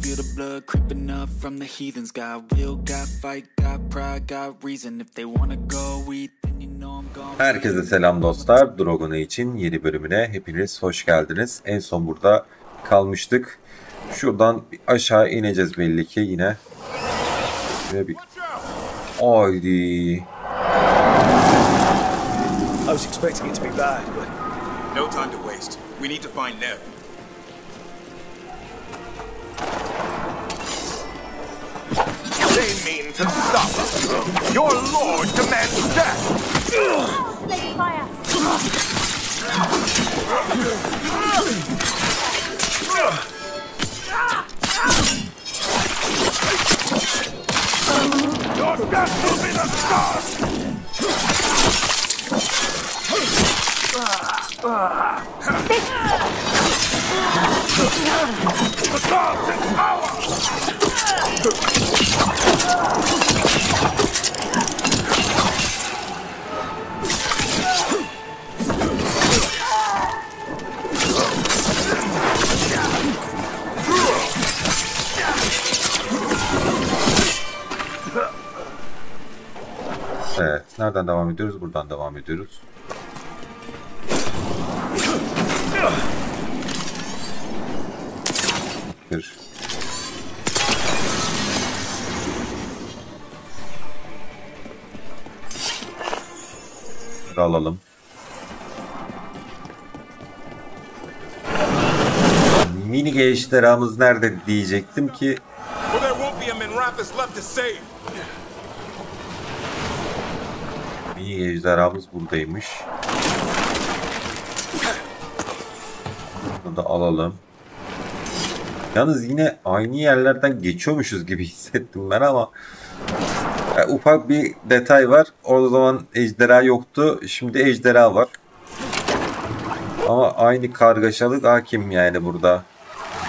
feel the blood creeping up from the heathens. Got will, got fight, got pride, got reason. If they wanna go eat, then you know I'm gone. Herkese selam dostlar. Dragon Age'in yeni bölümüne hepiniz hoş geldiniz. En son burada kalmıştık. Şuradan aşağı ineceğiz belli ki yine. Şöyle bir... Haydi. I was expecting it to be bad, but... No time to waste. We need to find Nev. They mean to stop us. Your lord demands death. Lady Fire. Your death will be the start. The gods in power. Evet, nereden devam ediyoruz? Buradan devam ediyoruz. Bir. Alalım. Mini ejderhamız nerede diyecektim ki. Mini ejderhamız buradaymış. Bunu da alalım. Yalnız yine aynı yerlerden geçiyormuşuz gibi hissettim ben ama ufak bir detay var. O zaman ejderha yoktu. Şimdi ejderha var. Ama aynı kargaşalık hakim yani burada.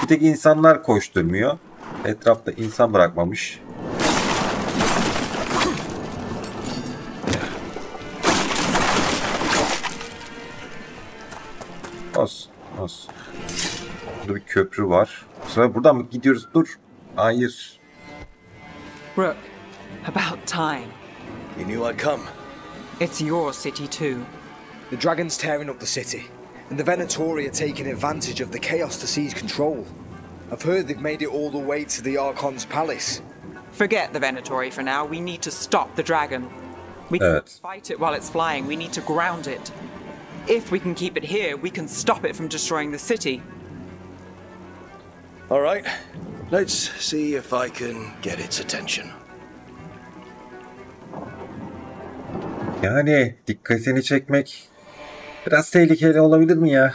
Bir tek insanlar koşturmuyor. Etrafta insan bırakmamış. Olsun, olsun. Burada bir köprü var. Sonra buradan mı gidiyoruz? Dur. Hayır. Rook, about time. You knew I'd come. It's your city too. The dragon's tearing up the city, and the Venatori are taking advantage of the chaos to seize control. I've heard they've made it all the way to the Archon's palace. Forget the Venatori for now. We need to stop the dragon. We can't fight it while it's flying. We need to ground it. If we can keep it here, we can stop it from destroying the city. All right, let's see if I can get its attention. Yani dikkatini çekmek biraz tehlikeli olabilir mi ya?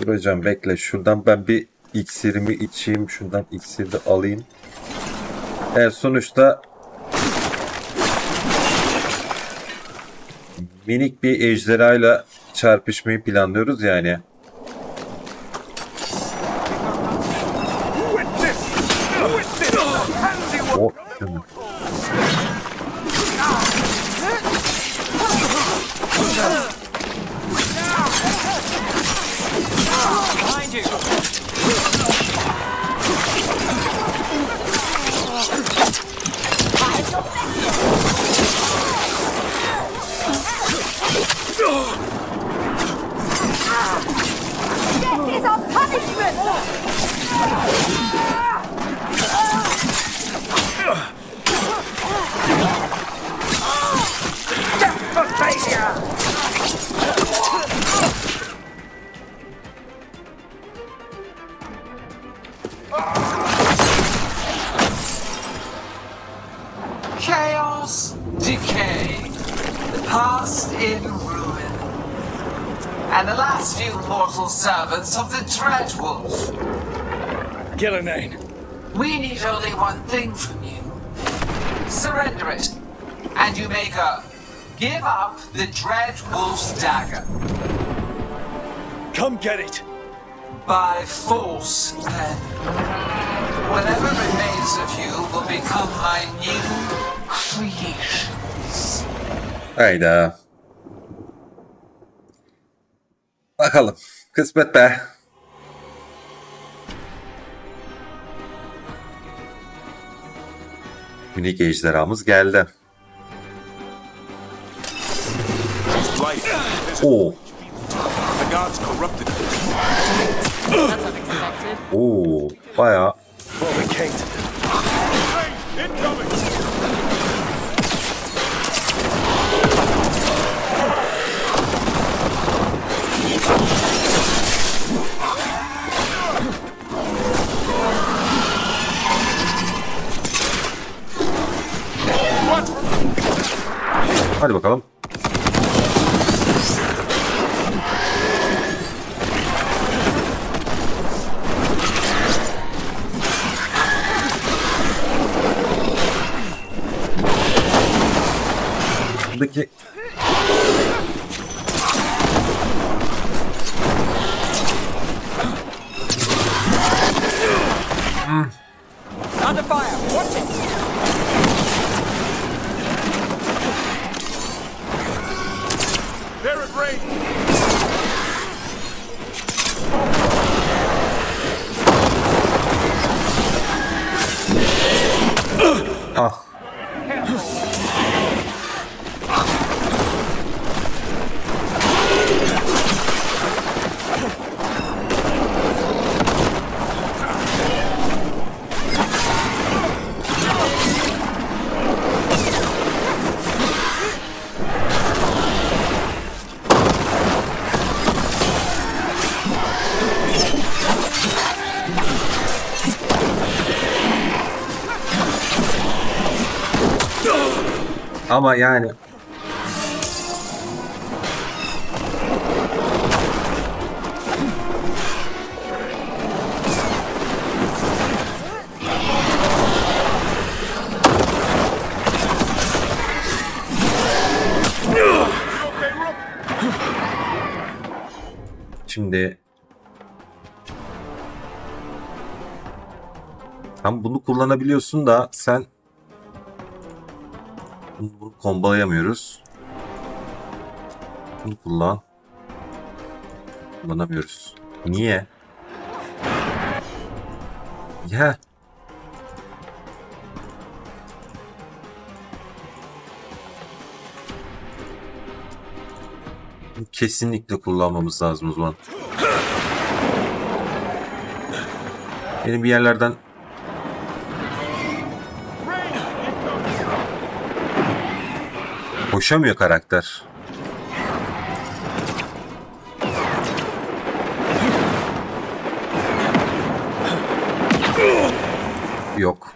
Dur hocam bekle. Şuradan ben bir iksirimi içeyim. Şuradan iksiri de alayım. Sonuçta minik bir ejderhayla çarpışmayı planlıyoruz yani. Oh, Death is our punishment! Death for failure. Chaos, decay, the past in ruin, and the last few mortal servants of the Dreadwolf. Gillenane. We need only one thing from you. Surrender it, and you may go. Give up the Dreadwolf's dagger. Come get it. By force, then. Whatever remains of you will become my new creations. Hayda. Bakalım. Kısmet be. Minik ejderhamız geldi. Oo. Oo, bayağı. Hadi bakalım. Buradaki Under fire! Watch it! They're at range. ah. Ama yani şimdi tam bunu kullanabiliyorsun da sen bunu kombolayamıyoruz. Bunu kullanamıyoruz. Niye? Ya. Kesinlikle kullanmamız lazım o zaman. Benim bir yerlerden koşamıyor karakter. Yok.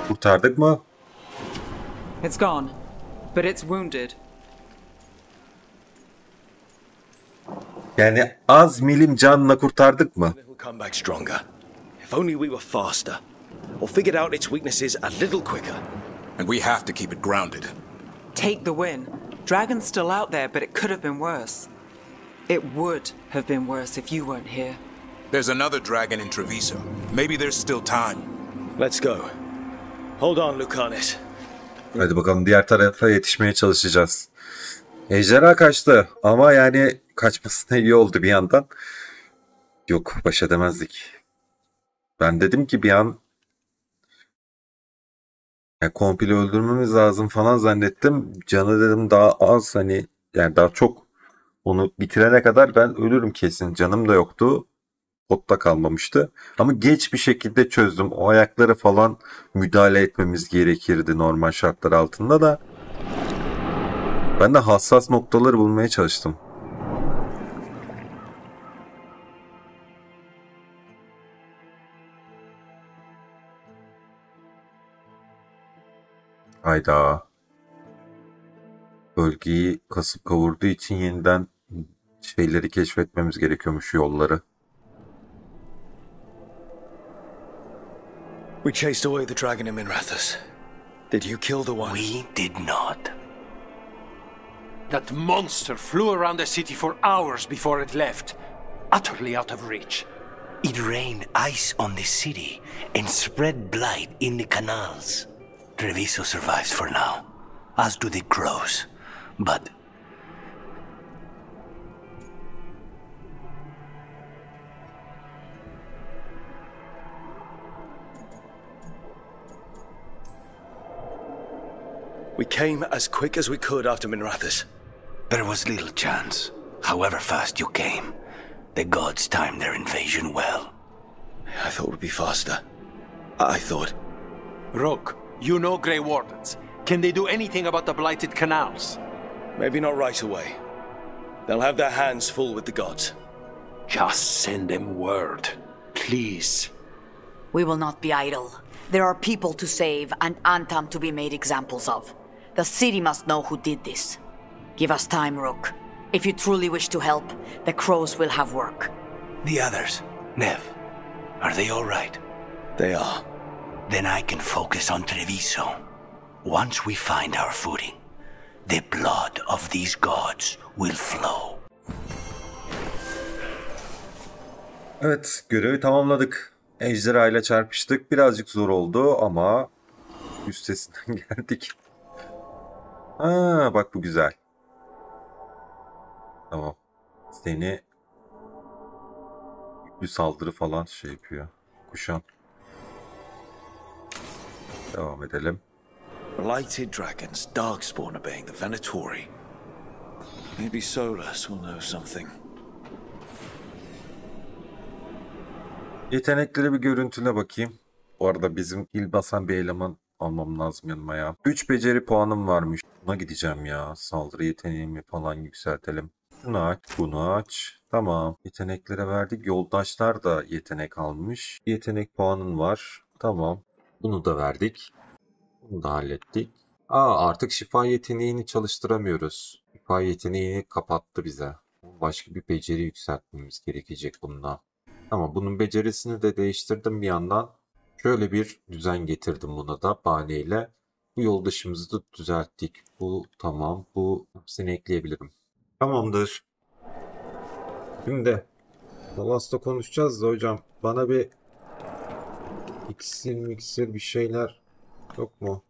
Kurtardık mı? It's gone, but it's wounded. Yani az milim canla kurtardık mı? It will come back stronger. If only we were faster, or figured out its weaknesses a little quicker. And we have to keep it grounded. Take the win. Dragon's still out there, but it could have been worse. It would have been worse if you weren't here. There's another dragon in Treviso. Maybe there's still time. Let's go. Hold on, Lucanis. Hadi bakalım, diğer tarafa yetişmeye çalışacağız. Ejderha kaçtı ama yani kaçması da iyi oldu bir yandan. Yok, baş edemezdik. Ben dedim ki bir an ya komple öldürmemiz lazım falan zannettim. Canı dedim daha az, hani yani daha çok, onu bitirene kadar ben ölürüm kesin. Canım da yoktu. Potta kalmamıştı. Ama geç bir şekilde çözdüm. O ayakları falan müdahale etmemiz gerekirdi normal şartlar altında da. Ben de hassas noktaları bulmaya çalıştım. Hayda. Bölgeyi kasıp kavurduğu için yeniden şeyleri keşfetmemiz gerekiyormuş, yolları. We chased away the dragon in Minrathous. Did you kill the one? We did not. That monster flew around the city for hours before it left, utterly out of reach. It rained ice on the city and spread blight in the canals. Treviso survives for now, as do the crows. But we came as quick as we could after Minrathous. there was little chance. However fast you came, the gods timed their invasion well. I thought we'd be faster. I thought. Rook, you know Grey Wardens. Can they do anything about the blighted canals? Maybe not right away. They'll have their hands full with the gods. Just send them word, please. We will not be idle. There are people to save and Antam to be made examples of. The city must know who did this. Give us time, Rook. If you truly wish to help, the crows will have work. The others, Nev, are they all right? They are. Then I can focus on Treviso. Once we find our footing, the blood of these gods will flow. Evet, görevi tamamladık. Ejderha ile çarpıştık. Birazcık zor oldu ama üstesinden geldik. Bak bu güzel. Tamam. Seni yüklü saldırı falan şey yapıyor. Kuşan. Devam edelim. Blighted dragons, darkspawn obeying the Venatori. Maybe Solus will know something. Yetenekleri bir görüntüle bakayım. Bu arada bizim il basan bir eleman almam lazım yanıma ya. 3 beceri puanım varmış. Buna gideceğim ya. Saldırı yeteneğimi falan yükseltelim. Bunu aç, bunu aç. Tamam. Yeteneklere verdik. Yoldaşlar da yetenek almış. Yetenek puanın var. Tamam. Bunu da verdik. Bunu da hallettik. Artık şifa yeteneğini çalıştıramıyoruz. Şifa yeteneğini kapattı bize. Başka bir beceri yükseltmemiz gerekecek bununla. Ama bunun becerisini de değiştirdim bir yandan. Şöyle bir düzen getirdim buna da bahaneyle. Bu yoldaşımızı da düzelttik. Bu tamam. Bu hepsini ekleyebilirim. Tamamdır. Şimdi Last'ta konuşacağız da hocam. Bana bir iksir bir şeyler yok mu?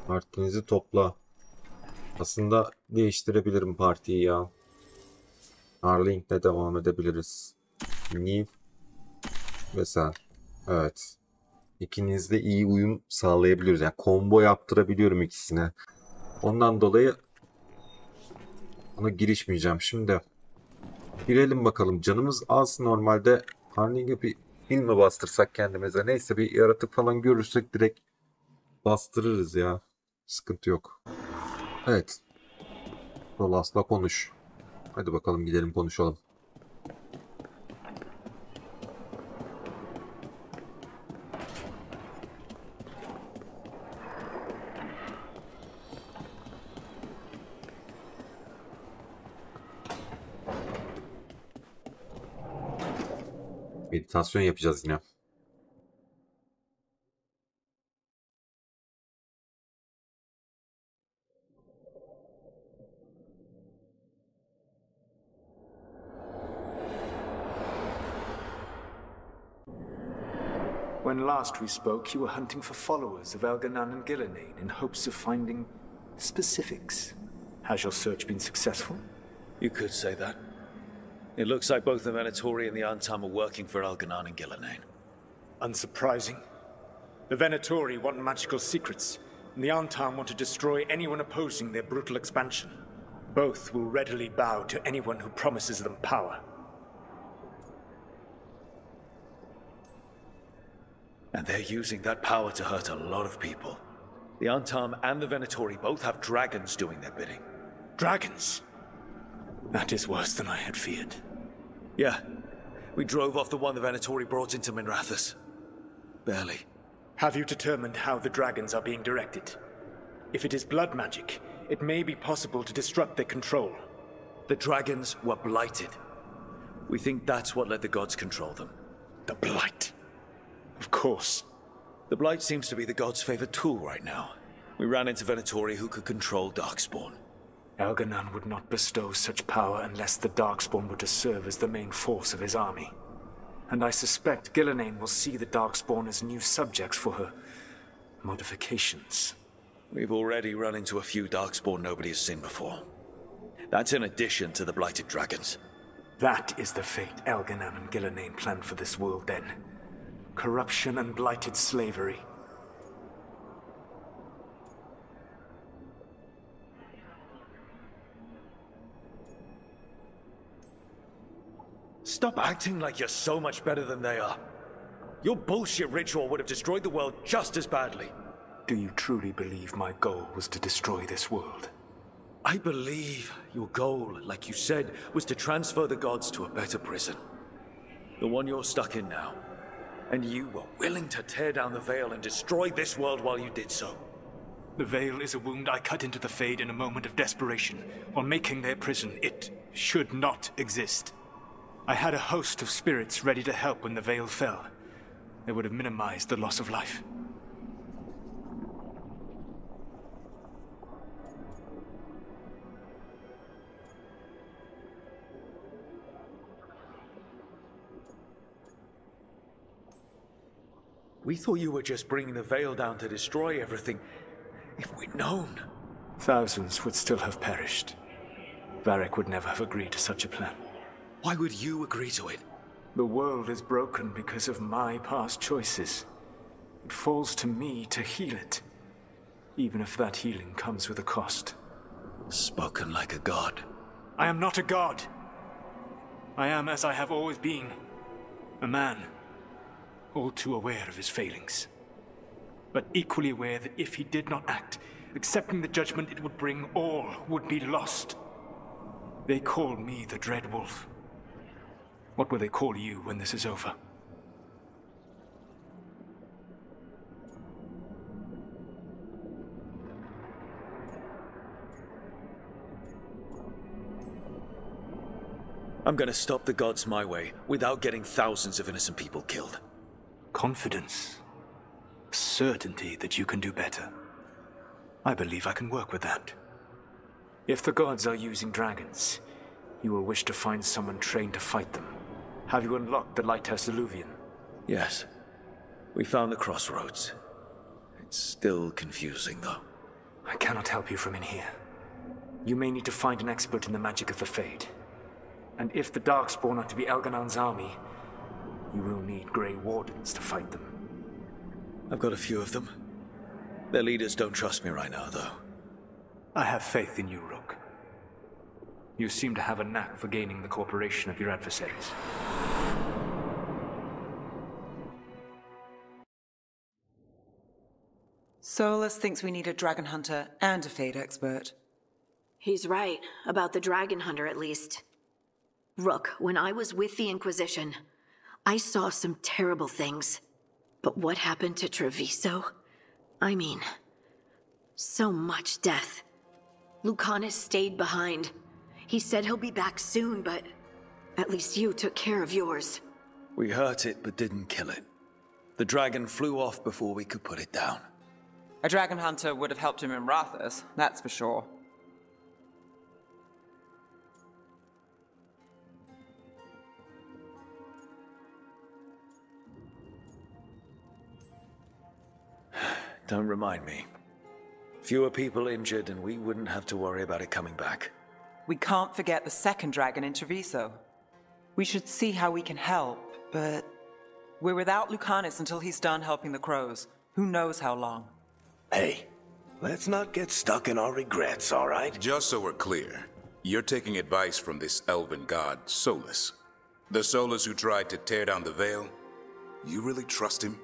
Partinizi topla. Aslında değiştirebilirim partiyi ya. Arlink'le devam edebiliriz. Neve ve sen. Evet. İkinizde iyi uyum sağlayabiliyoruz. Yani combo yaptırabiliyorum ikisine. Ondan dolayı ona girişmeyeceğim. Şimdi girelim bakalım. Canımız az normalde. Arlink'e bir pil mi bastırsak kendimize? Neyse, bir yaratık falan görürsek direkt bastırırız ya. Sıkıntı yok. Evet. Rolas'la konuş. Hadi bakalım gidelim konuşalım. Meditasyon yapacağız yine. When last we spoke, you were hunting for followers of Elganan and Gillenane in hopes of finding specifics. Has your search been successful? You could say that. It looks like both the Venatori and the Antam are working for Elganan and Gillenane. Unsurprising. The Venatori want magical secrets, and the Antam want to destroy anyone opposing their brutal expansion. Both will readily bow to anyone who promises them power. And they're using that power to hurt a lot of people. The Antam and the Venatori both have dragons doing their bidding. Dragons? That is worse than I had feared. Yeah. We drove off the one the Venatori brought into Minrathous. Barely. Have you determined how the dragons are being directed? If it is blood magic, it may be possible to disrupt their control. The dragons were blighted. We think that's what let the gods control them. The blight? Of course. The blight seems to be the gods' favorite tool right now. We ran into Venatori who could control Darkspawn. Elganan would not bestow such power unless the Darkspawn were to serve as the main force of his army. And I suspect Gillenane will see the Darkspawn as new subjects for her modifications. We've already run into a few Darkspawn nobody has seen before. That's in addition to the blighted dragons. That is the fate Elganan and Gillenane planned for this world then. Corruption and blighted slavery. Stop acting like you're so much better than they are. Your bullshit ritual would have destroyed the world just as badly. Do you truly believe my goal was to destroy this world? I believe your goal, like you said, was to transfer the gods to a better prison. The one you're stuck in now. And you were willing to tear down the veil and destroy this world while you did so. The veil is a wound I cut into the Fade in a moment of desperation, while making their prison. It should not exist. I had a host of spirits ready to help when the veil fell. They would have minimized the loss of life. We thought you were just bringing the veil down to destroy everything. If we'd known... Thousands would still have perished. Varric would never have agreed to such a plan. Why would you agree to it? The world is broken because of my past choices. It falls to me to heal it, even if that healing comes with a cost. Spoken like a god. I am not a god. I am as I have always been, a man, all too aware of his failings, but equally aware that if he did not act, accepting the judgment it would bring, all would be lost. They call me the Dread Wolf. What will they call you when this is over? I'm gonna stop the gods my way, without getting thousands of innocent people killed. Confidence. Certainty that you can do better. I believe I can work with that. If the gods are using dragons, you will wish to find someone trained to fight them. Have you unlocked the Lighthouse Illuvian? Yes. We found the crossroads. It's still confusing, though. I cannot help you from in here. You may need to find an expert in the magic of the Fade. And if the Darkspawn are to be Elganan's army, you will need Grey Wardens to fight them. I've got a few of them. Their leaders don't trust me right now, though. I have faith in you, Rook. You seem to have a knack for gaining the cooperation of your adversaries. Solus thinks we need a dragon hunter and a Fade expert. He's right, about the dragon hunter at least. Rook, when I was with the Inquisition, I saw some terrible things. But what happened to Treviso? I mean, so much death. Lucanus stayed behind. He said he'll be back soon, but at least you took care of yours. We hurt it, but didn't kill it. The dragon flew off before we could put it down. A dragon hunter would have helped him in Rathus, that's for sure. Don't remind me. Fewer people injured and we wouldn't have to worry about it coming back. We can't forget the second dragon in Treviso. We should see how we can help, but we're without Lucanus until he's done helping the crows. Who knows how long? Hey, let's not get stuck in our regrets, all right? Just so we're clear, you're taking advice from this elven god, Solus. The Solus who tried to tear down the veil? You really trust him?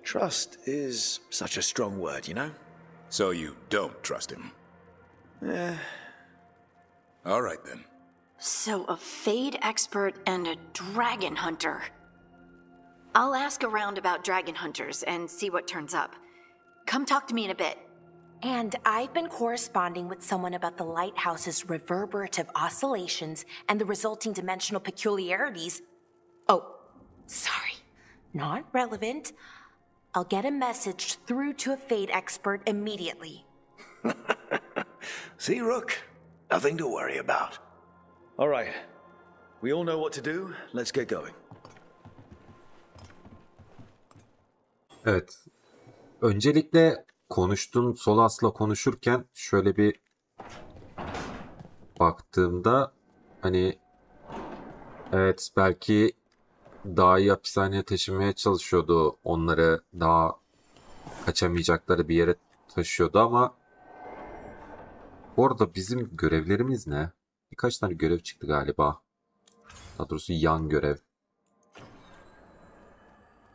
Trust is such a strong word, you know? So you don't trust him? All right then. So a Fade expert and a dragon hunter. I'll ask around about dragon hunters and see what turns up. Come talk to me in a bit. And I've been corresponding with someone about the lighthouse's reverberative oscillations and the resulting dimensional peculiarities. Oh, sorry. Not relevant. I'll get a message through to a Fade expert immediately. See, Rook? Nothing to worry about. All right. We all know what to do. Let's get going. Evet. Öncelikle konuştuğum Solas'la konuşurken şöyle bir baktığımda hani evet belki daha iyi hapishaneye taşımaya çalışıyordu. Onları daha kaçamayacakları bir yere taşıyordu ama bu arada bizim görevlerimiz ne? Birkaç tane görev çıktı galiba. Daha doğrusu yan görev.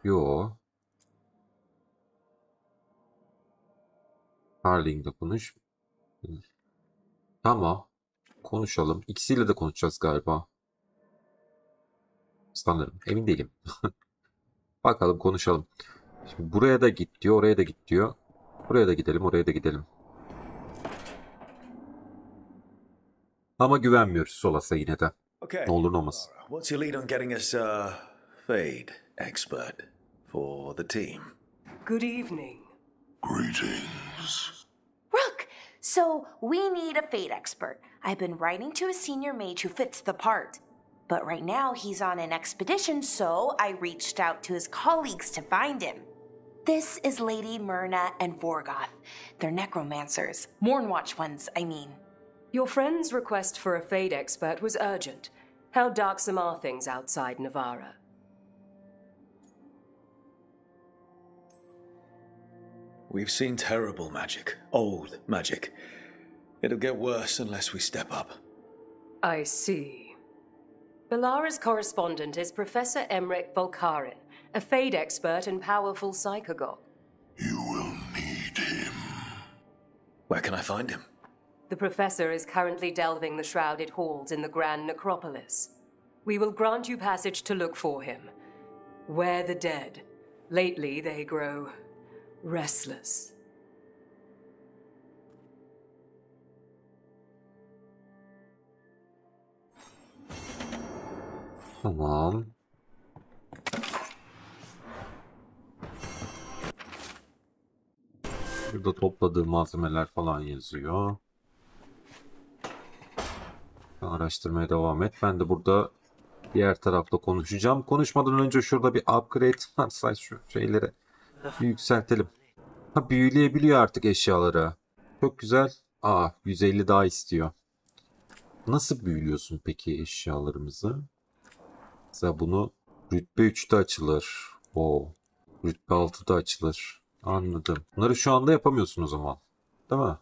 Yo. Harling'de konuş. Tamam. Konuşalım. İkisiyle de konuşacağız galiba. Sanırım. Emin değilim. Bakalım konuşalım. Şimdi buraya da git diyor. Oraya da git diyor. Buraya da gidelim. Oraya da gidelim. Ama güvenmiyoruz Solas'a yine de. Okay. Ne olur ne olmaz. What's your lead on getting us a Fade expert for the team? Good evening. Greetings. Rook! So, we need a Fade expert. I've been writing to a senior mage who fits the part. But right now, he's on an expedition, so I reached out to his colleagues to find him. This is Lady Myrna and Vorgoth. They're necromancers. Mournwatch ones, I mean. Your friend's request for a Fade expert was urgent. How darksome are things outside Navarra? We've seen terrible magic. Old magic. It'll get worse unless we step up. I see. Belara's correspondent is Professor Emmerich Volkarin, a Fade expert and powerful psychogog. You will need him. Where can I find him? The professor is currently delving the shrouded halls in the Grand Necropolis. We will grant you passage to look for him. Where the dead. Lately they grow restless. Tamam. Burada topladığı malzemeler falan yazıyor. Araştırmaya devam et. Ben de burada diğer tarafta konuşacağım. Konuşmadan önce şurada bir upgrade varsa şu şeyleri yükseltelim. Ha, büyüleyebiliyor artık eşyaları. Çok güzel. 150 daha istiyor. Nasıl büyülüyorsun peki eşyalarımızı? Mesela bunu rütbe 3'te açılır. Rütbe 6'da açılır. Anladım. Bunları şu anda yapamıyorsun o zaman. Değil mi?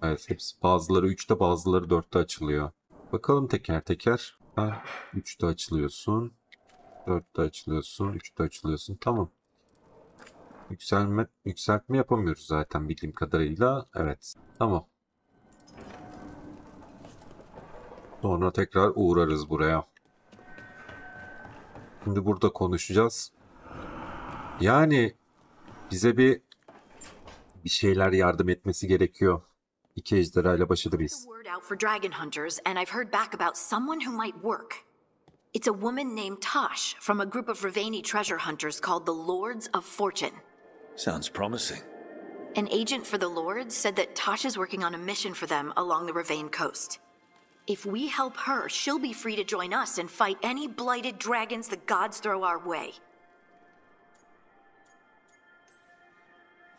Evet, hepsi bazıları 3'te bazıları 4'te açılıyor. Bakalım teker teker. 3'te açılıyorsun. 4'te açılıyorsun. 3'te açılıyorsun. Tamam. Yükseltme yapamıyoruz zaten bildiğim kadarıyla. Evet. Tamam. Sonra tekrar uğrarız buraya. Şimdi burada konuşacağız. Yani bize bir şeyler yardım etmesi gerekiyor. İki ejderha ile baş edemeyiz. Word out for dragon hunters, and I've heard back about someone who might work. It's a woman named Tosh from a group of Ravani treasure hunters called the Lords of Fortune. Sounds promising. An agent for the Lords said that Tosh is working on a mission for them along the Ravane coast. If we help her, she'll be free to join us and fight any blighted dragons the gods throw our way.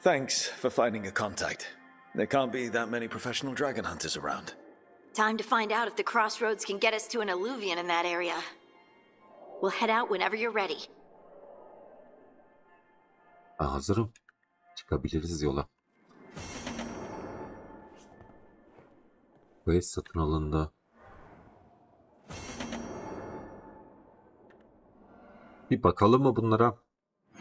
Thanks for finding a contact. There can't be that many professional dragon hunters around. Time to find out if the crossroads can get us to an alluvion in that area. We'll head out whenever you're ready. Hazırım. Çıkabiliriz yola. Quest satın alındı. Bir bakalım mı bunlara?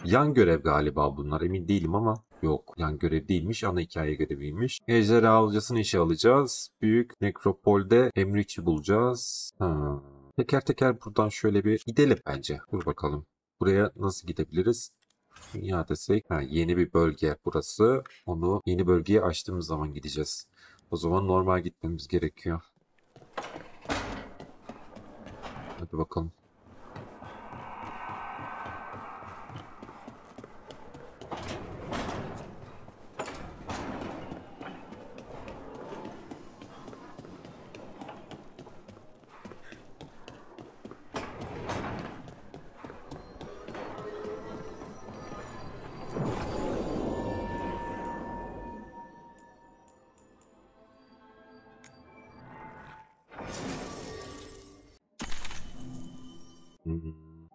Yan görev galiba bunlar. Emin değilim ama. Yok. Yan görev değilmiş. Ana hikaye göreviymiş. Ejderha avcısını işe alacağız. Büyük nekropolde Emriç'i bulacağız. Teker teker buradan şöyle bir gidelim bence. Dur bakalım. Buraya nasıl gidebiliriz? Dünya desek. Yeni bir bölge burası. Onu yeni bölgeye açtığımız zaman gideceğiz. O zaman normal gitmemiz gerekiyor. Hadi bakalım.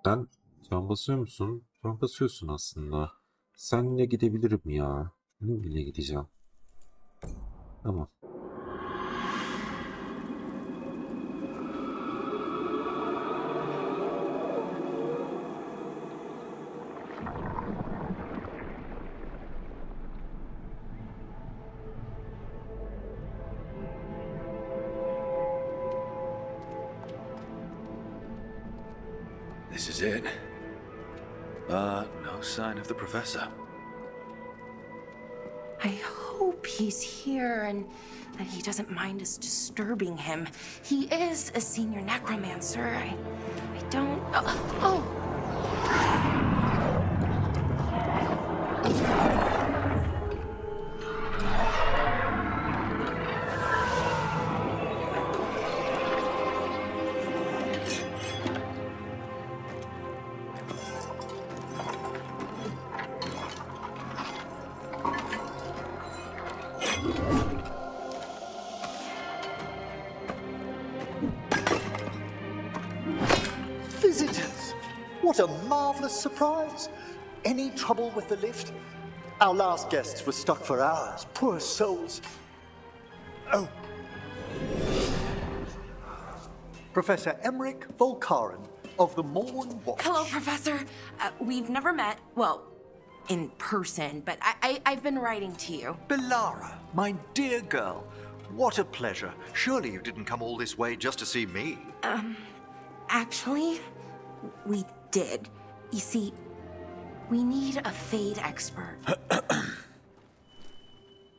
Sen can basıyor musun? Can basıyorsun aslında. Seninle gidebilirim ya. Seninle gideceğim. Tamam. This is it. But no sign of the professor. I hope he's here and that he doesn't mind us disturbing him. He is a senior necromancer. I don't... Oh! Visitors! What a marvelous surprise! Any trouble with the lift? Our last guests were stuck for hours. Poor souls. Oh. Professor Emmerich Volkaren of the Morn Watch. Hello, Professor. We've never met. Well, in person, but I've been writing to you. Belara, my dear girl. What a pleasure. Surely you didn't come all this way just to see me. Actually, we did. You see, we need a Fade expert.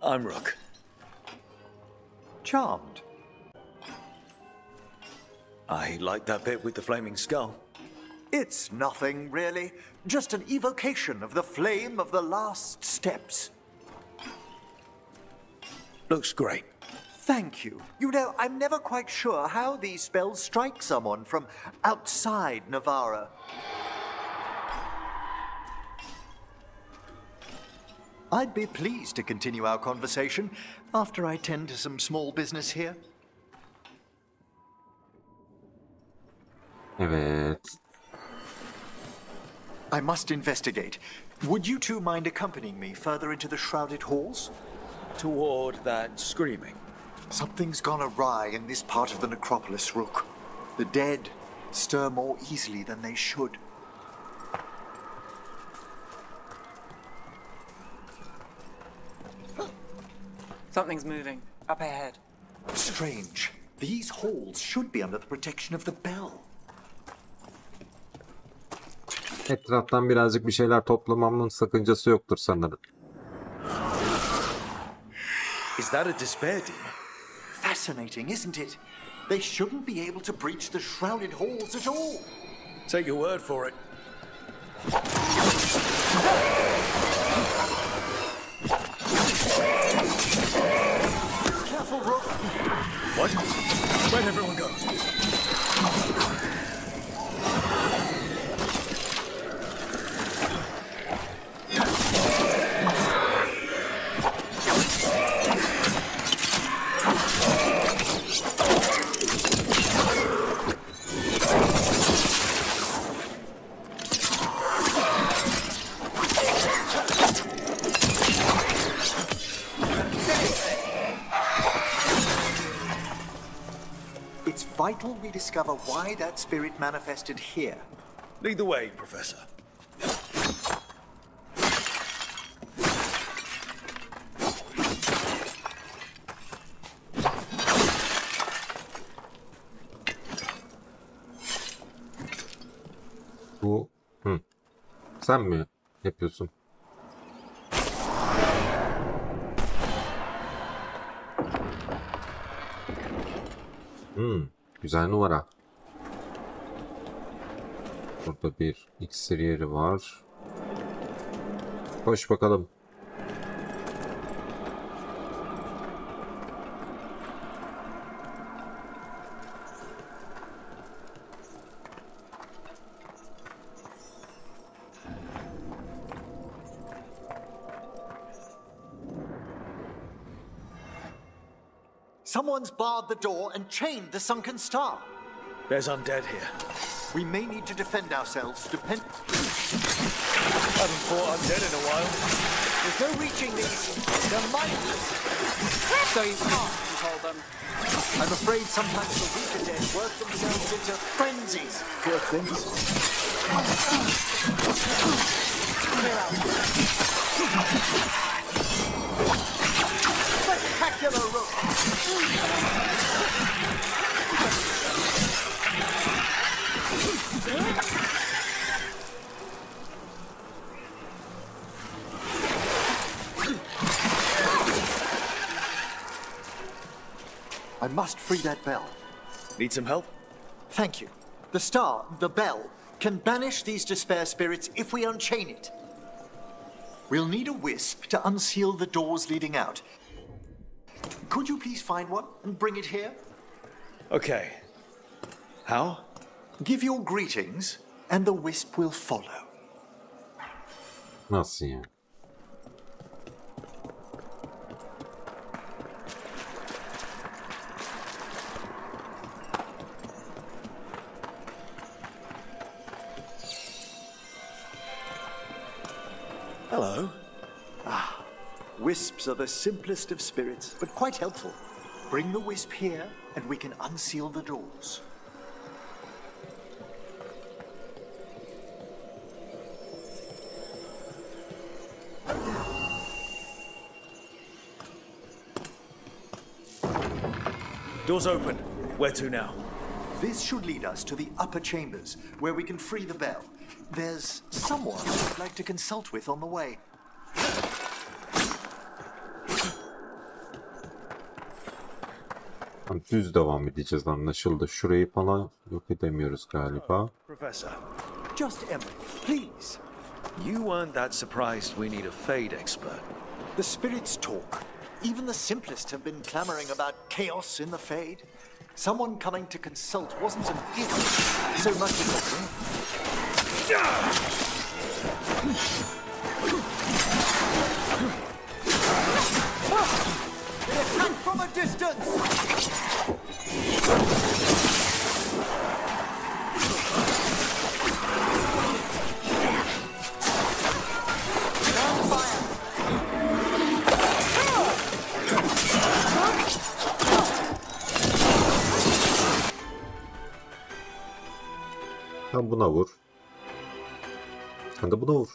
I'm Rook. Charmed. I like that bit with the flaming skull. It's nothing, really. Just an evocation of the flame of the last steps. Looks great. Thank you. You know, I'm never quite sure how these spells strike someone from outside Navarra. I'd be pleased to continue our conversation after I tend to some small business here. Evet. I must investigate. Would you two mind accompanying me further into the shrouded halls? Toward that screaming. Something's gone awry in this part of the necropolis, Rook. The dead stir more easily than they should. Something's moving. Up ahead. Strange. These halls should be under the protection of the bell. Etraftan birazcık bir şeyler toplamamın sakıncası yoktur sanırım. Is that a despair demon? Fascinating, isn't it? They shouldn't be able to breach the shrouded halls at all. Take your word for it. Careful, Rook. What? Where'd everyone go? It's vital we discover why that spirit manifested here. Lead the way, Professor. Bu sen mi yapıyorsun? Güzel numara. Burada bir iksir yeri var. Koş bakalım. Someone's barred the door and chained the sunken star. There's undead here. We may need to defend ourselves. Haven't fought undead in a while. There's no reaching these. They're mindless. So you can't control them. I'm afraid sometimes the weaker dead work themselves into frenzies. Poor things. Spectacular rook. I must free that bell. Need some help? Thank you. The star, the bell, can banish these despair spirits if we unchain it. We'll need a wisp to unseal the doors leading out. Could you please find one and bring it here? Okay. How? Give your greetings, and the wisp will follow. Nasıl yani? Hello. Wisps are the simplest of spirits, but quite helpful. Bring the wisp here, and we can unseal the doors. Doors open. Where to now? This should lead us to the upper chambers, where we can free the bell. There's someone I'd like to consult with on the way. Düz devam edeceğiz, anlaşıldı. Şurayı falan yok edemiyoruz galiba. Professor. Just Emily, please. You weren't that surprised we need a Fade expert. The spirits talk. Even the simplest have been clamoring about chaos in the Fade. Someone coming to consult wasn't an gift so much as a dream. They attack from a distance! Sen buna vur. Sen de buna vur.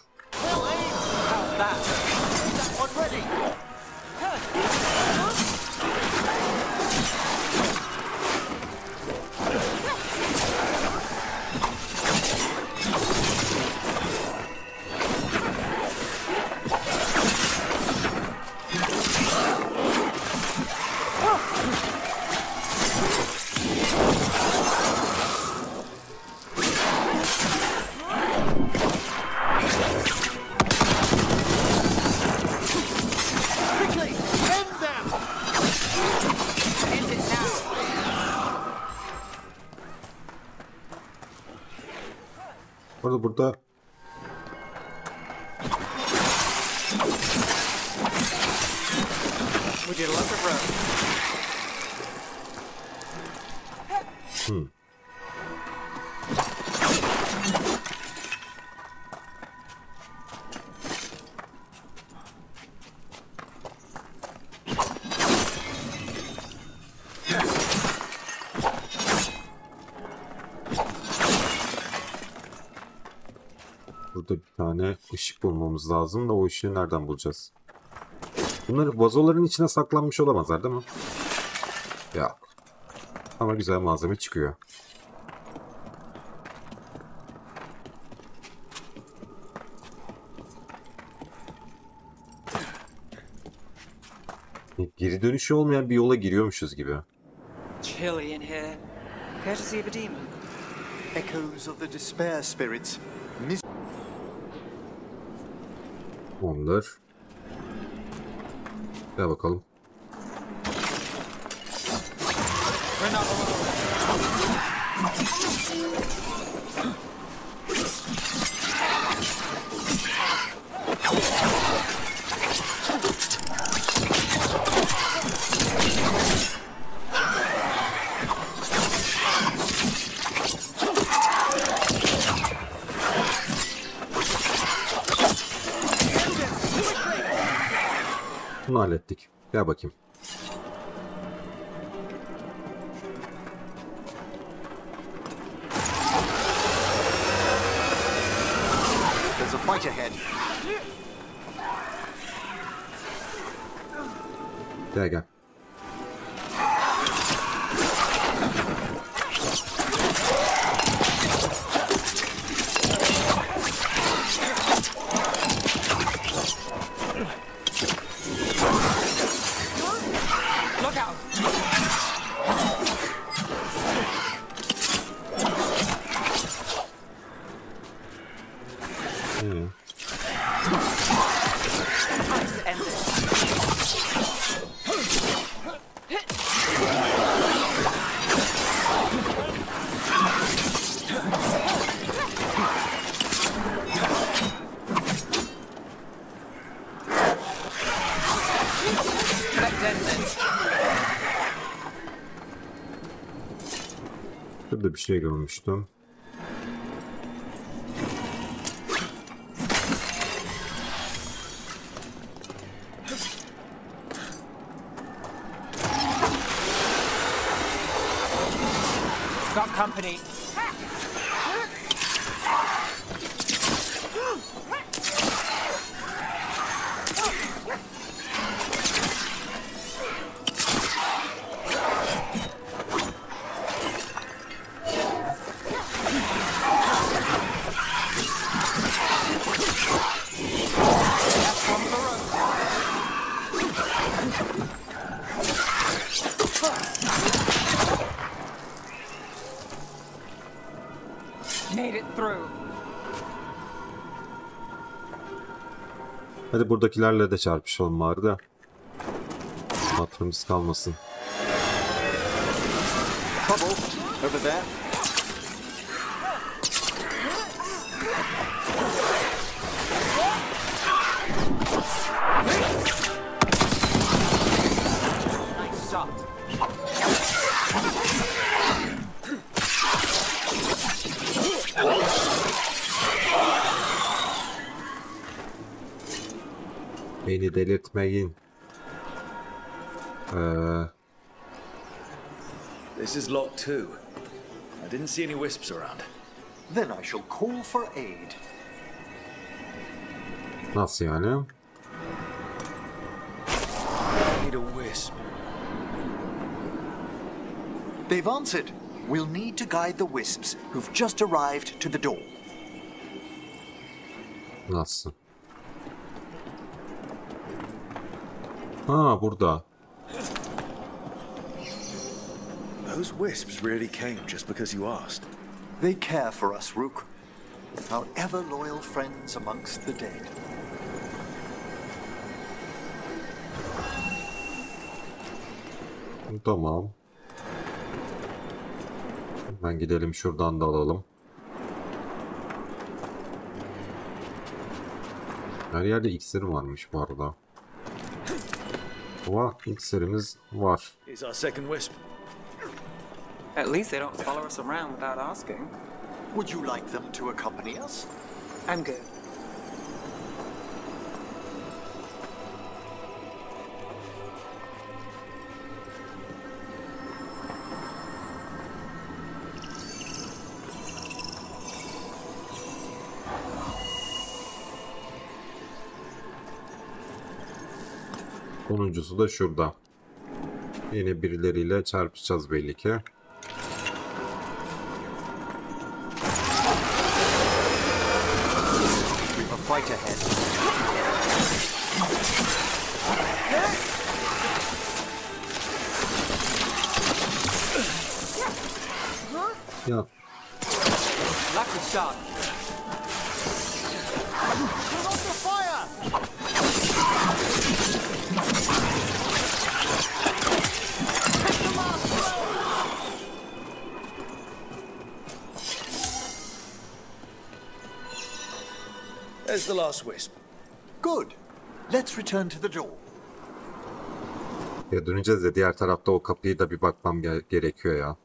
Burada Would you love a rope? Burada bir tane ışık bulmamız lazım da o ışığı nereden bulacağız? Bunlar vazoların içine saklanmış olamazlar değil mi? Yok. Ama güzel malzeme çıkıyor. Geri dönüşü olmayan bir yola giriyormuşuz gibi. Chilly in here. Care to see a demon? Echoes of the despair spirits. Onlar. Gel bakalım. Bunu hallettik. Gel bakayım. There's a fight ahead. Gel gel. Şurada bir şey görmüştüm. Got company. Made it through. Hadi buradakilerle de çarpışalım bari de. Hatırımız kalmasın. Trouble over there. Nice shot. Beni delirtmeyin. This is locked too. I didn't see any wisps around. Then I shall call for aid. Nasıl yani? I need a wisp. They've answered. We'll need to guide the wisps who've just arrived to the door. Nasıl? Ha, burada. Those wisps really came just because you asked. They care for us, Rook. Our ever loyal friends amongst the dead. Tamam. Hemen gidelim şuradan da alalım. Her yerde iksir varmış bu arada. Ama iksirimiz var. Here's our second wisp. At least they don't follow us around without asking. Would you like them to accompany us? I'm good. Sonuncusu da şurada. Yine birileriyle çarpışacağız belli ki. Ya. There's the last wisp. Good. Let's return to the door. Ya döneceğiz ya, diğer tarafta o kapıyı da bir bakmam gerekiyor ya.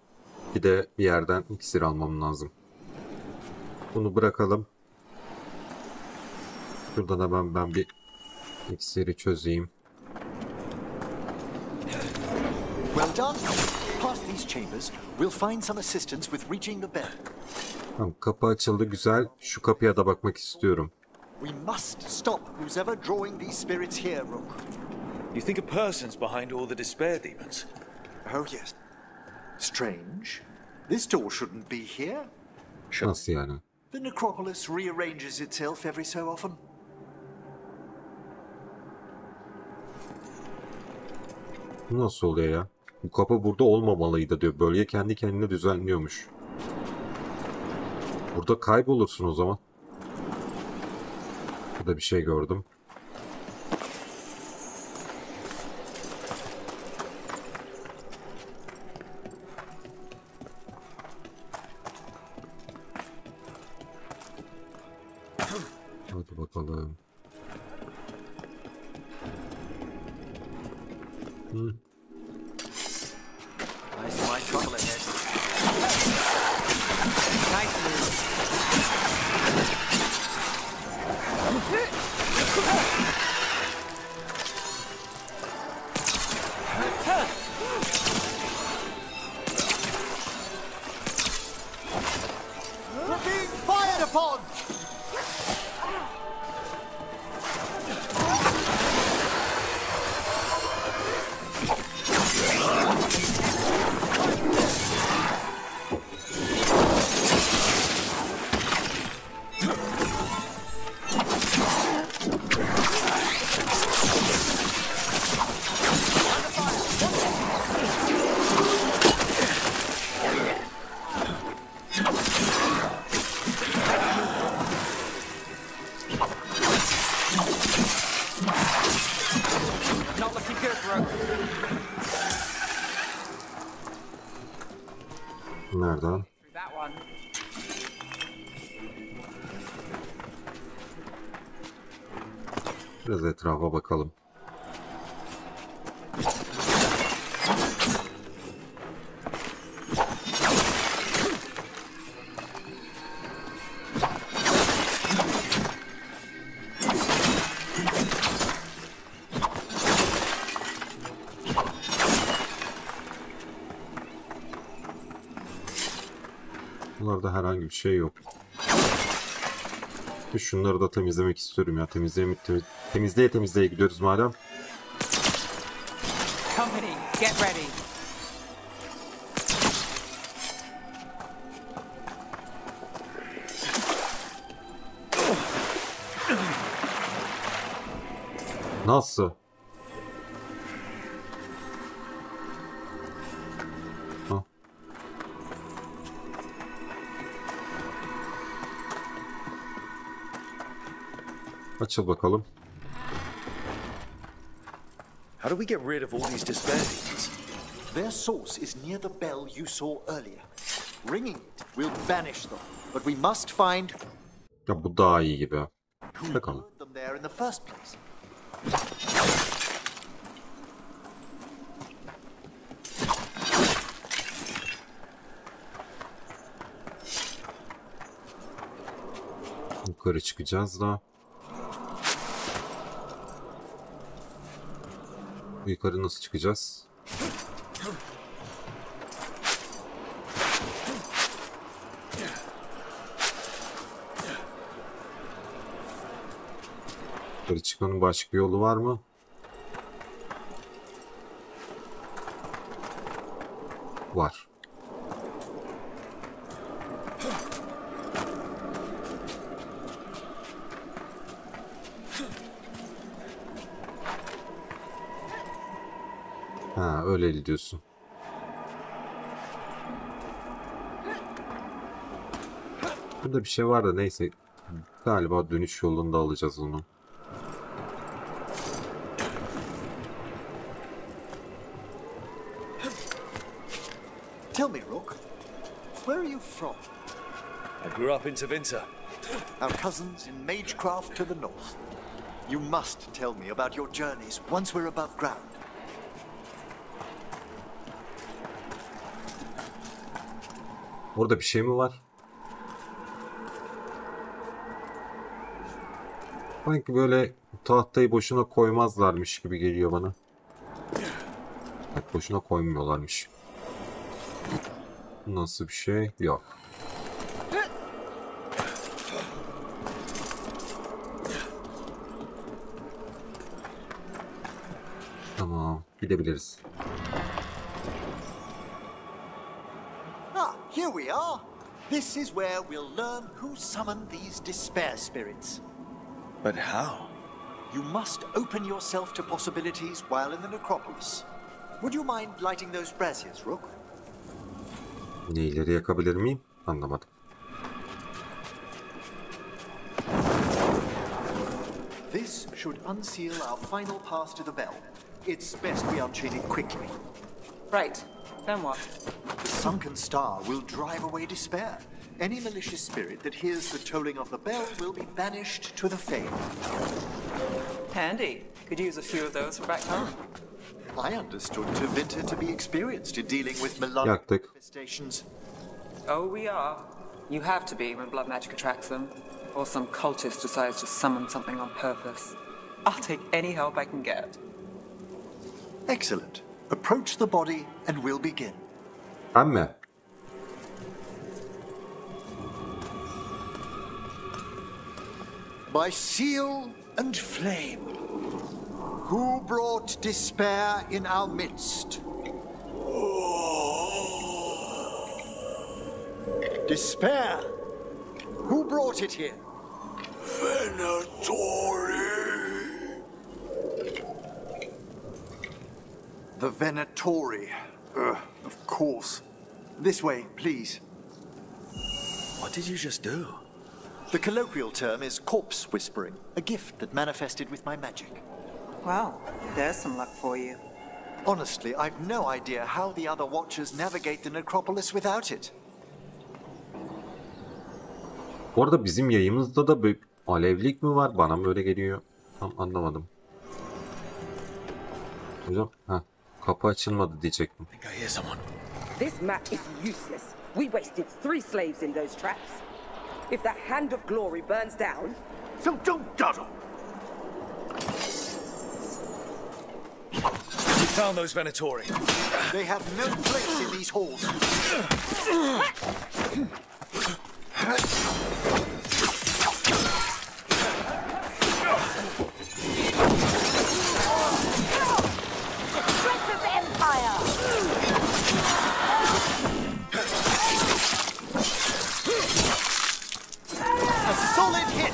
Bir de bir yerden iksir almam lazım. Bunu bırakalım. Şuradan hemen ben bir iksiri çözeyim. Well done. Past these chambers, we'll find some assistance with reaching the bell. Tamam, kapı açıldı, güzel. Şu kapıya da bakmak istiyorum. We must stop who's ever drawing these spirits here, Rook. You think a person's behind all the despair demons? Oh yes. Strange. This door shouldn't be here. Nasıl yani? The necropolis rearranges itself every so often. Bu nasıl oluyor ya? Bu kapı burada olmamalıydı diyor. Bölge kendi kendine düzenliyormuş. Burada kaybolursun o zaman. Burada bir şey gördüm. Hadi bakalım. We're being fired upon! Nereden? Biraz etrafa bakalım. Bunlarda herhangi bir şey yok. Şunları da temizlemek istiyorum ya. Temizleye gidiyoruz madem. Company, get ready. Nasıl? Açıl bakalım. How do we get rid of all these despair demons? Their source is near the bell you saw earlier. Ringing it will banish them, but we must find Ya bu daha iyi gibi. Bakalım. them there in the first place. Yukarı çıkacağız da. Yukarı nasıl çıkacağız? Yukarı çıkmanın başka bir yolu var mı? var. Ha, öyle diyorsun. Burada bir şey var da neyse. Galiba dönüş yolunda alacağız onu. Tell me, Rook, where are you from? I grew up in Tevinter. Our cousins in Magecraft to the north. You must tell me about your journeys once we're above ground. Orada bir şey mi var? Sanki böyle tahtayı boşuna koymazlarmış gibi geliyor bana. Evet, boşuna koymuyorlarmış. Nasıl bir şey? Yok. Tamam, gidebiliriz. Ah, here we are. This is where we'll learn who summoned these despair spirits. But how? You must open yourself to possibilities while in the necropolis. Would you mind lighting those braziers, Rook? Neyleri yakabilir miyim? Anlamadım. This should unseal our final pass to the bell. It's best we unchain it quickly. Right. Then what? The sunken star will drive away despair. Any malicious spirit that hears the tolling of the bell will be banished to the Fane. Handy. Could use a few of those for back home. I understood Tevinter to be experienced in dealing with melodic manifestations. Oh, we are. You have to be when blood magic attracts them. Or some cultist decides to summon something on purpose. I'll take any help I can get. Excellent. Approach the body and we'll begin. Ben mi? By seal and flame, who brought despair in our midst? Despair! Who brought it here? Venatori! The Venatori. Of course. This way, please. What did you just do? The colloquial term is corpse whispering, a gift that manifested with my magic. Well, there's some luck for you. Honestly, I've no idea how the other Watchers navigate the necropolis without it. Bu arada bizim yayımızda da bir alevlik mi var? Bana mı öyle geliyor? Tam anlamadım. Hocam, kapı açılmadı diyecektim. This map is useless. We wasted 3 slaves in those traps. If that hand of glory burns down, so don't dawdle. We found those Venatori. They have no place in these halls. Strength of the Empire! A solid hit!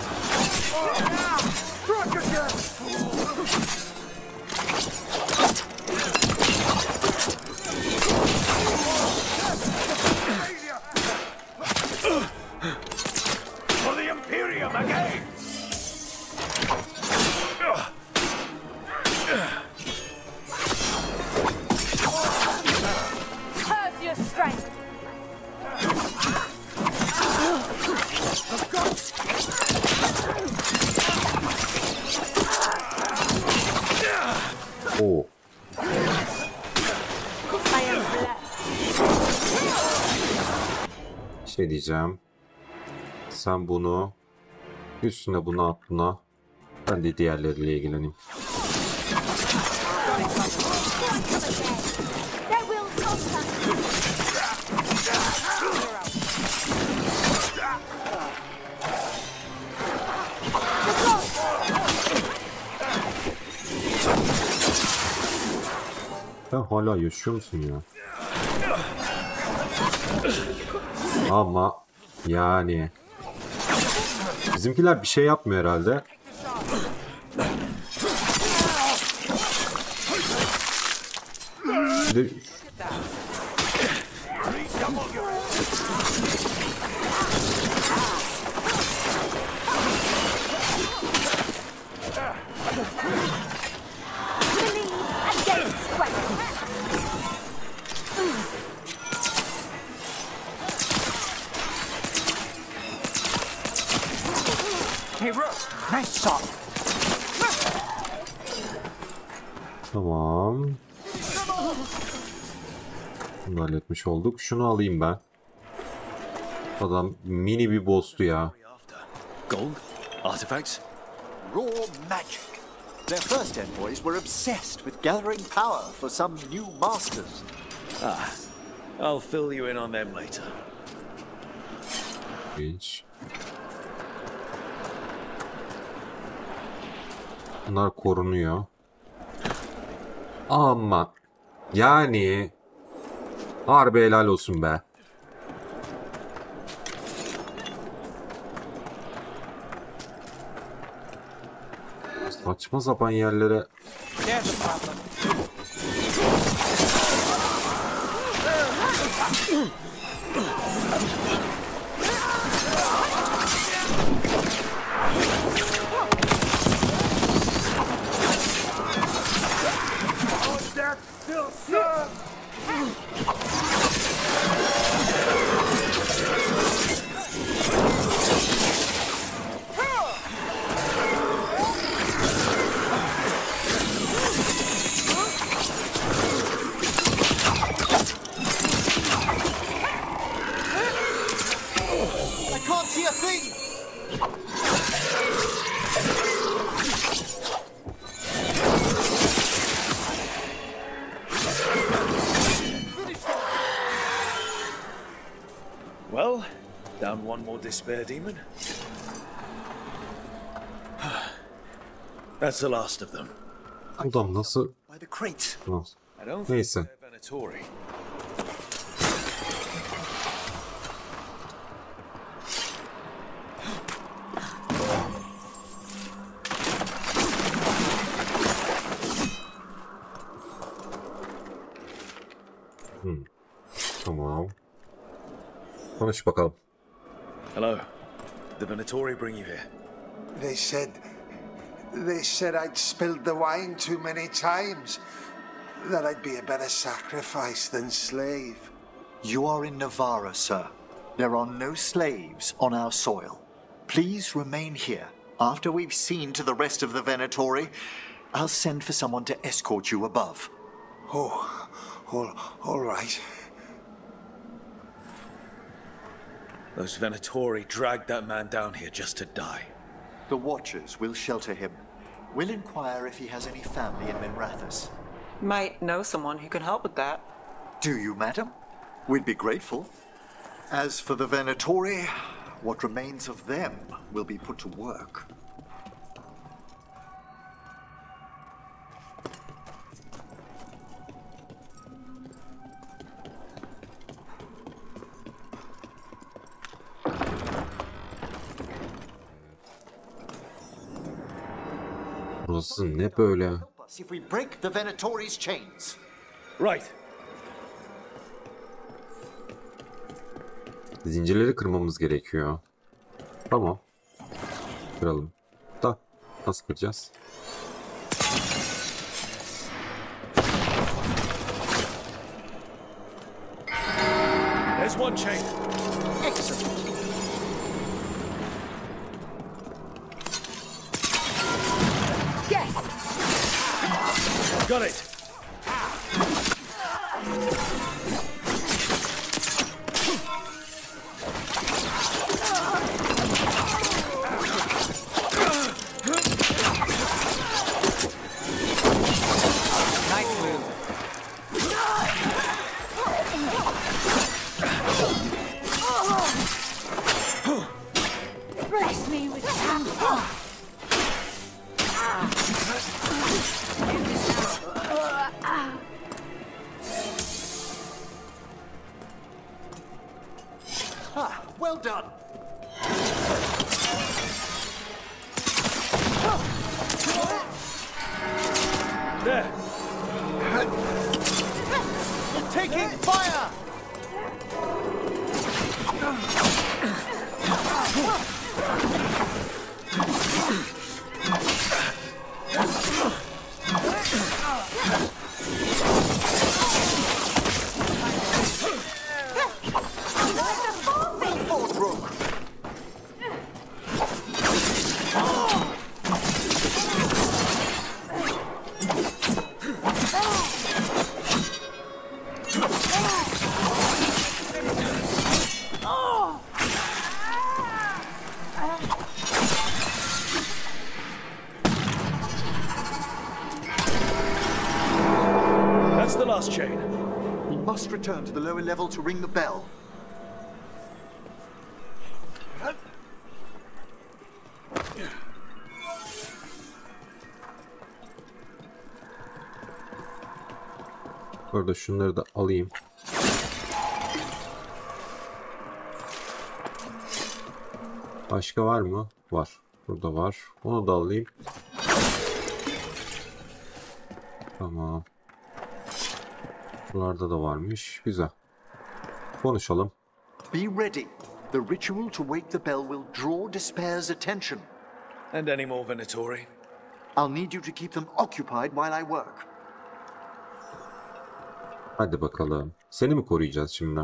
For the Imperium again! Curse your strength! Oo. Şey diyeceğim. Sen bunu üstüne bunu at buna. Ben de diğerleriyle ilgileneyim. Sen hala yaşıyor musun ya? Ama yani bizimkiler bir şey yapmıyor herhalde. Tamam. Bunu halletmiş olduk. Şunu alayım ben. Adam mini bir boss'tu ya. Gold? Artifacts? Raw magic. Their first envoys were obsessed with gathering power for some new masters. Ah, I'll fill you in on them later. Hiç. Bunlar korunuyor. Ama yani harbi helal olsun be. Saçma sapan yerlere. Well, down one more despair demon. That's the last of them. Adam nasıl? Neyse. Tamam. Konuş bakalım. Hello. Did the Venatori bring you here? They said I'd spilled the wine too many times. That I'd be a better sacrifice than slave. You are in Navarra, sir. There are no slaves on our soil. Please remain here. After we've seen to the rest of the Venatori, I'll send for someone to escort you above. Oh, all right. Those Venatori dragged that man down here just to die. The Watchers will shelter him. We'll inquire if he has any family in Minrathous. Might know someone who can help with that. Do you, madam? We'd be grateful. As for the Venatori, what remains of them will be put to work. Burası ne böyle? If we break the Venatori's chains. Right. Zincirleri kırmamız gerekiyor. Tamam. Kıralım. Da nasıl kıracağız? There's one chain. Excellent. Yes. Got it. Nice move. Bless me with some. Ah, well done. There. You're taking fire. That's the last chain. We must return to the lower level to ring the bell. Burada şunları da alayım. Başka var mı? Var. Burada var. Onu da alayım. Tamam. Buralarda da varmış. Güzel. Konuşalım. Be ready. The ritual to wake the bell will draw Despair's attention. And any more Venatori? I'll need you to keep them occupied while I work. Hadi bakalım. Seni mi koruyacağız şimdi?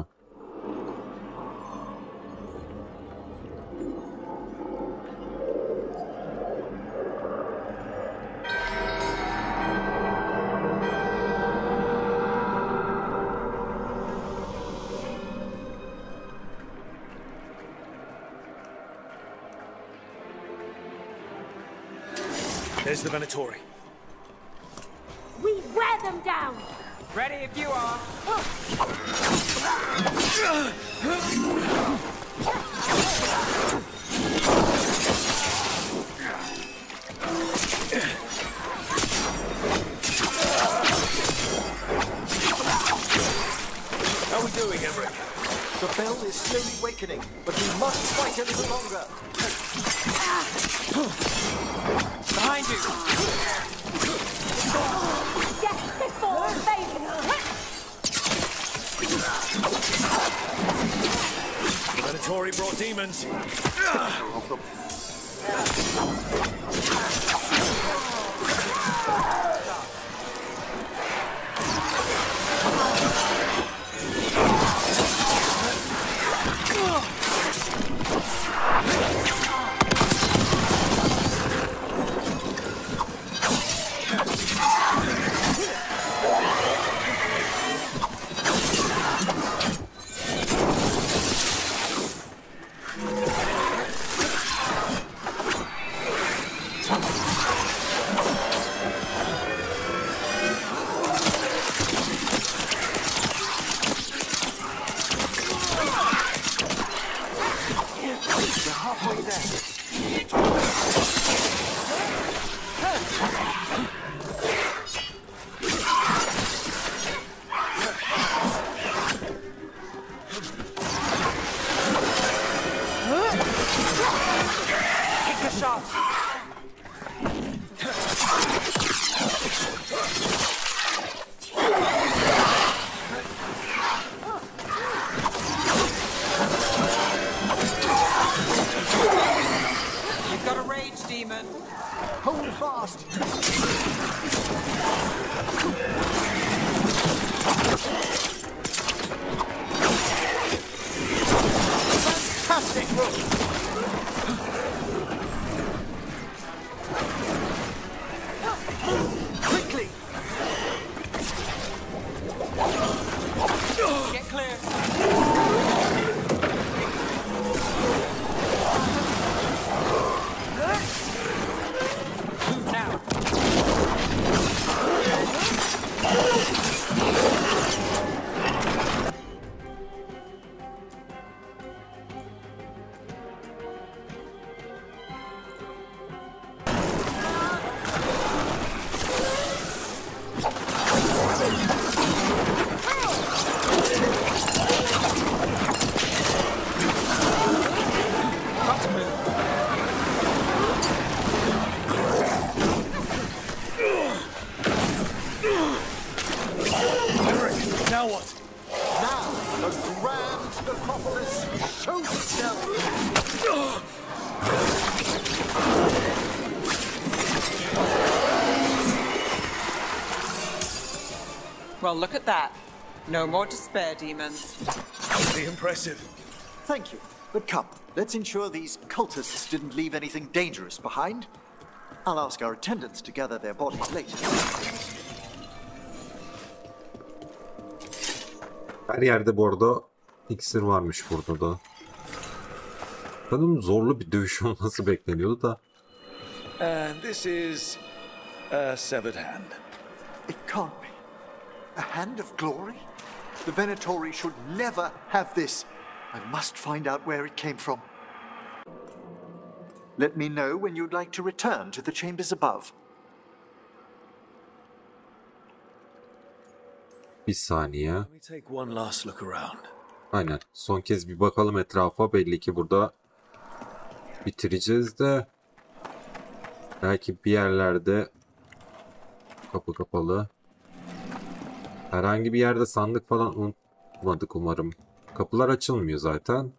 There's the Venatori. We wear them down! Ready if you are. How are we doing, Emmerich? The bell is slowly wakening, but we must fight a little longer. Behind you! Death before Veilguard! Venatori brought demons. Well, look at that. No more despair, demons. Pretty impressive. Thank you. But come, let's ensure these cultists didn't leave anything dangerous behind. I'll ask our attendants to gather their bodies later. Her yerde bu arada iksir varmış burada da. Sanırım zorlu bir dövüş olması bekleniyordu da. And this is a severed hand. It can't be. A hand of glory? The Venatori should never have this. I must find out where it came from. Let me know when you'd like to return to the chambers above. Bir saniye. Let me take one last look around. Aynen. Son kez bir bakalım etrafa. Belli ki burada bitireceğiz de. Belki bir yerlerde kapı kapalı. Herhangi bir yerde sandık falan unutmadık umarım. Kapılar açılmıyor zaten.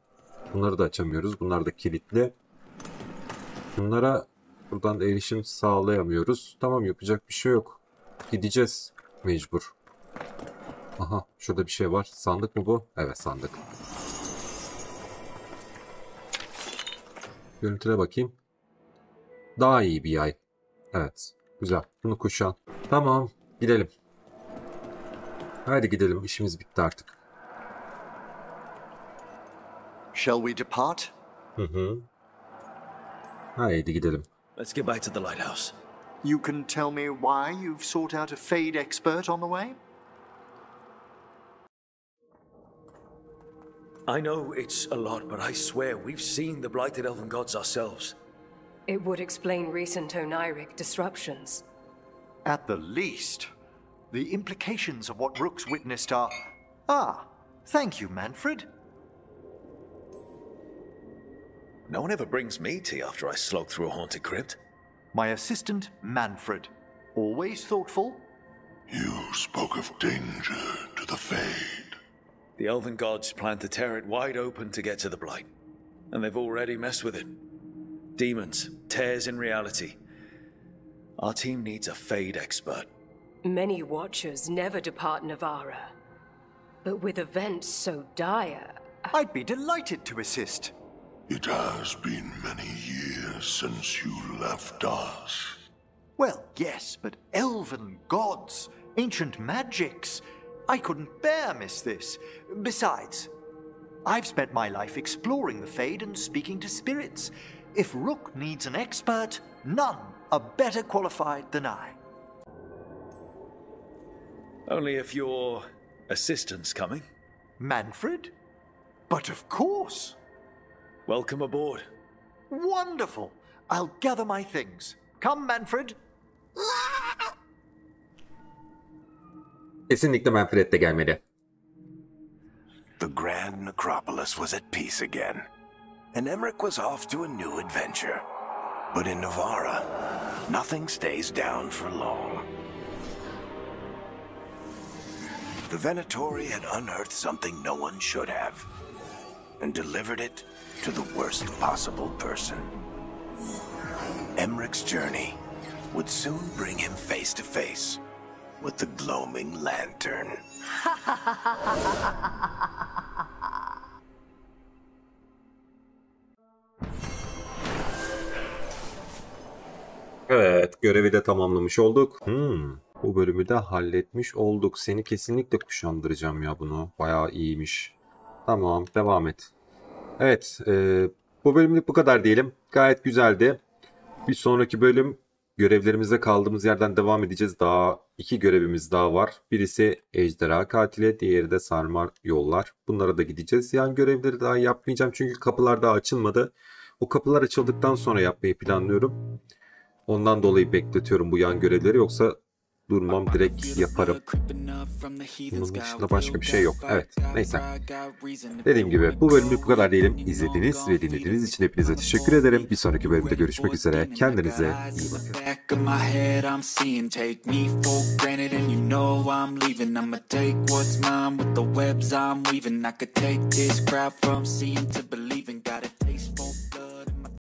Bunları da açamıyoruz. Bunlar da kilitli. Bunlara buradan erişim sağlayamıyoruz. Tamam, yapacak bir şey yok. Gideceğiz mecbur. Aha, şurada bir şey var. Sandık mı bu? Evet, sandık. Görüntüle bakayım. Daha iyi bir yay. Evet. Güzel. Bunu kuşan. Tamam. Gidelim. Hadi gidelim. İşimiz bitti artık. Shall we depart? Hı. Haydi gidelim. Let's get back to the lighthouse. You can tell me why you've sought out a Fade expert on the way? I know it's a lot, but I swear we've seen the blighted elven gods ourselves. It would explain recent oniric disruptions. At the least, the implications of what Rook's witnessed are... Ah, thank you, Manfred. No one ever brings me tea after I slog through a haunted crypt. My assistant, Manfred. Always thoughtful. You spoke of danger to the Fade. The elven gods plan to tear it wide open to get to the blight. And they've already messed with it. Demons, tears in reality. Our team needs a Fade expert. Many watchers never depart Navara. But with events so dire... I'd be delighted to assist. It has been many years since you left us. Well, yes, but elven gods, ancient magics. I couldn't bear miss this. Besides, I've spent my life exploring the Fade and speaking to spirits. If Rook needs an expert, none are better qualified than I. Only if your assistant's coming. Manfred? But of course. Welcome aboard. Wonderful. I'll gather my things. Come, Manfred. Kesinlikle Manfred de gelmeli. The Grand Necropolis was at peace again, and Emmerich was off to a new adventure. But in Navara, nothing stays down for long. The Venatori had unearthed something no one should have, and delivered it to the worst possible person. Emmerich's journey would soon bring him face to face with the gloaming lantern. Evet, görevi de tamamlamış olduk. Bu bölümü de halletmiş olduk. Seni kesinlikle kuşandıracağım ya bunu. Bayağı iyiymiş. Tamam, devam et. Evet, bu bölümlük bu kadar diyelim. Gayet güzeldi. Bir sonraki bölüm görevlerimize kaldığımız yerden devam edeceğiz. Daha 2 görevimiz daha var. Birisi Ejderha katili, diğeri de sarma yollar. Bunlara da gideceğiz. Yani görevleri daha yapmayacağım çünkü kapılar daha açılmadı. O kapılar açıldıktan sonra yapmayı planlıyorum. Ondan dolayı bekletiyorum bu yan görevleri, yoksa durmam, direkt yaparım. Bunun dışında başka bir şey yok. Evet, neyse. Dediğim gibi bu bölümlük bu kadar diyelim. İzlediğiniz ve dinlediğiniz için hepinize teşekkür ederim. Bir sonraki bölümde görüşmek üzere. Kendinize iyi bakın.